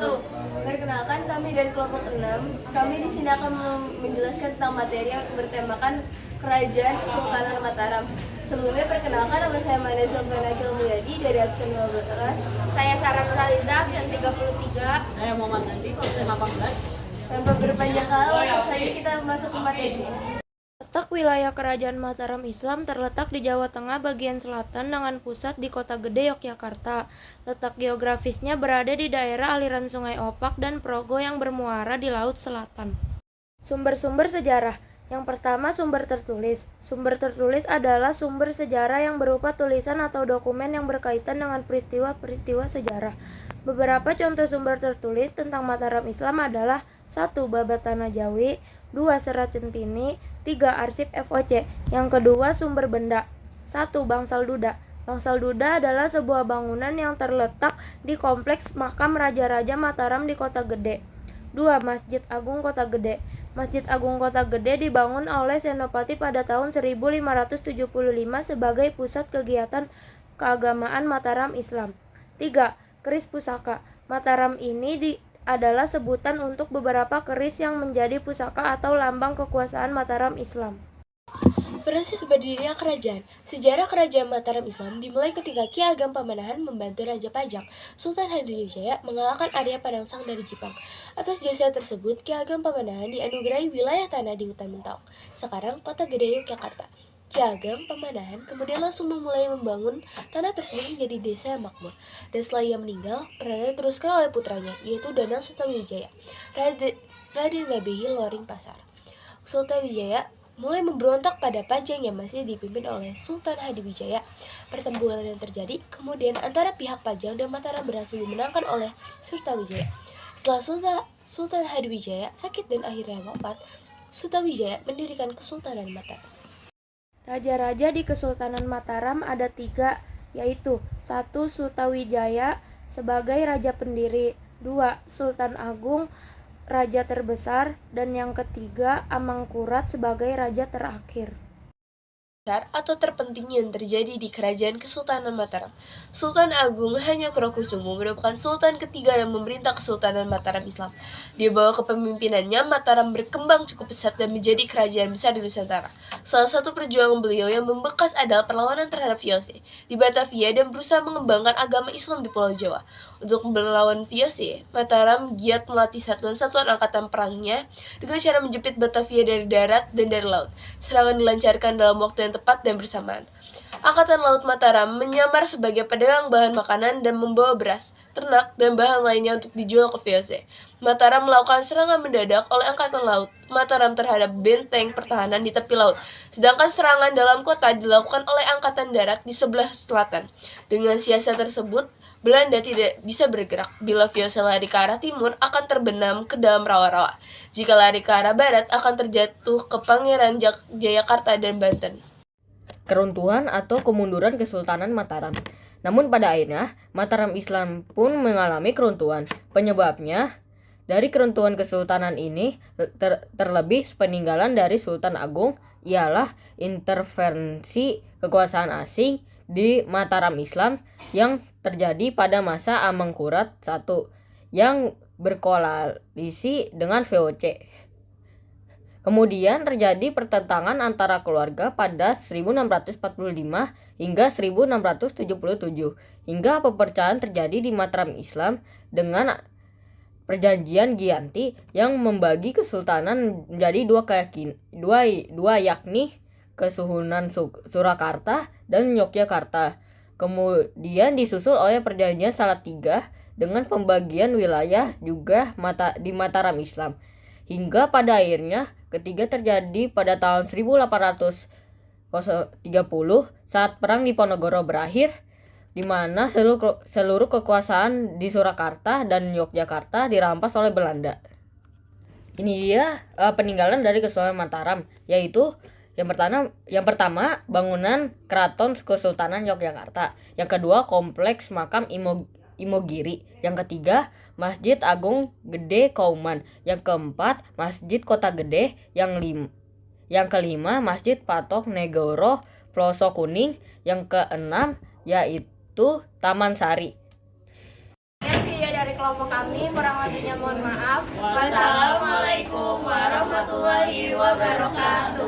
1. Perkenalkan, kami dari kelompok 6. Kami di sini akan menjelaskan tentang materi yang bertemakan Kerajaan Kesultanan Mataram. Sebelumnya perkenalkan, nama saya Manda Zulfanakil Mulyadi dari absen 15. Saya Sarah Nurhaliza, absen 33. Saya Muhammad Nazif, absen 18. Tanpa berpanjang kata, langsung saja kita masuk ke materi. Letak wilayah Kerajaan Mataram Islam terletak di Jawa Tengah bagian selatan dengan pusat di Kota Gede, Yogyakarta. Letak geografisnya berada di daerah aliran Sungai Opak dan Progo yang bermuara di Laut Selatan. Sumber-sumber sejarah. Yang pertama, sumber tertulis. Sumber tertulis adalah sumber sejarah yang berupa tulisan atau dokumen yang berkaitan dengan peristiwa-peristiwa sejarah. Beberapa contoh sumber tertulis tentang Mataram Islam adalah 1. Babat Tanah Jawi, 2. Serat Centini, 3. Arsip FOC. Yang kedua, sumber benda. 1. Bangsal Duda. Bangsal Duda adalah sebuah bangunan yang terletak di kompleks makam Raja-Raja Mataram di Kota Gede. 2. Masjid Agung Kota Gede. Masjid Agung Kota Gede dibangun oleh Senopati pada tahun 1575 sebagai pusat kegiatan keagamaan Mataram Islam. 3. Keris Pusaka. Mataram ini adalah sebutan untuk beberapa keris yang menjadi pusaka atau lambang kekuasaan Mataram Islam. Proses berdirinya kerajaan. Sejarah kerajaan Mataram Islam dimulai ketika Ki Ageng Pamanahan membantu Raja Pajang, Sultan Hadiwijaya, mengalahkan Arya Panangsang dari Jepang. Atas jasa tersebut, Ki Ageng Pamanahan dianugerahi wilayah tanah di hutan Mentawai, sekarang Kota Gede, Yogyakarta. Ki Ageng Pamanahan kemudian langsung memulai membangun tanah tersebut menjadi desa yang makmur. Dan setelah ia meninggal, perannya diteruskan oleh putranya, yaitu Danang Sutawijaya, Raden Ngabehi Loring Pasar. Sultan Wijaya mulai memberontak pada Pajang yang masih dipimpin oleh Sultan Hadiwijaya. Pertempuran yang terjadi kemudian antara pihak Pajang dan Mataram berhasil dimenangkan oleh Sultawijaya. Setelah Sultan Hadiwijaya sakit dan akhirnya wafat, Sultawijaya mendirikan Kesultanan Mataram. Raja-raja di Kesultanan Mataram ada 3, yaitu 1. Sutawijaya sebagai raja pendiri, 2. Sultan Agung raja terbesar, dan yang ketiga Amangkurat sebagai raja terakhir. Atau terpenting yang terjadi di Kerajaan Kesultanan Mataram. Sultan Agung Hanyokrokusumo merupakan sultan ketiga yang memerintah Kesultanan Mataram Islam. Di bawah kepemimpinannya, Mataram berkembang cukup pesat dan menjadi kerajaan besar di Nusantara. Salah satu perjuangan beliau yang membekas adalah perlawanan terhadap VOC di Batavia dan berusaha mengembangkan agama Islam di Pulau Jawa. Untuk melawan VOC, Mataram giat melatih satuan-satuan angkatan perangnya dengan cara menjepit Batavia dari darat dan dari laut. Serangan dilancarkan dalam waktu yang tepat dan bersamaan. Angkatan Laut Mataram menyamar sebagai pedagang bahan makanan dan membawa beras, ternak, dan bahan lainnya untuk dijual ke VOC. Mataram melakukan serangan mendadak oleh Angkatan Laut Mataram terhadap benteng pertahanan di tepi laut, sedangkan serangan dalam kota dilakukan oleh Angkatan Darat di sebelah selatan. Dengan siasat tersebut, Belanda tidak bisa bergerak. Bila VOC lari ke arah timur, akan terbenam ke dalam rawa-rawa. Jika lari ke arah barat, akan terjatuh ke Pangeran Jayakarta dan Banten. Keruntuhan atau kemunduran Kesultanan Mataram. Namun pada akhirnya, Mataram Islam pun mengalami keruntuhan. Penyebabnya, dari keruntuhan kesultanan ini, terlebih peninggalan dari Sultan Agung, ialah intervensi kekuasaan asing di Mataram Islam yang terjadi pada masa Amangkurat I yang berkoalisi dengan VOC. Kemudian terjadi pertentangan antara keluarga pada 1645 hingga 1677, hingga pepecahan terjadi di Mataram Islam dengan Perjanjian Giyanti yang membagi kesultanan menjadi dua yakni Kesuhunan Surakarta dan Yogyakarta. Kemudian disusul oleh Perjanjian Salatiga dengan pembagian wilayah juga di Mataram Islam. Hingga pada akhirnya ketiga terjadi pada tahun 1830 saat Perang Diponegoro berakhir, di mana seluruh kekuasaan di Surakarta dan Yogyakarta dirampas oleh Belanda. Ini dia peninggalan dari Kesultanan Mataram, yaitu yang pertama bangunan Keraton Kesultanan Yogyakarta, yang kedua kompleks makam Imogiri, yang ketiga Masjid Agung Gede Kauman, yang keempat Masjid Kota Gede, yang kelima Masjid Patok Negoro Ploso Kuning, yang keenam yaitu Taman Sari. Video dari kelompok kami, kurang lebihnya mohon maaf. Wassalamualaikum warahmatullahi wabarakatuh.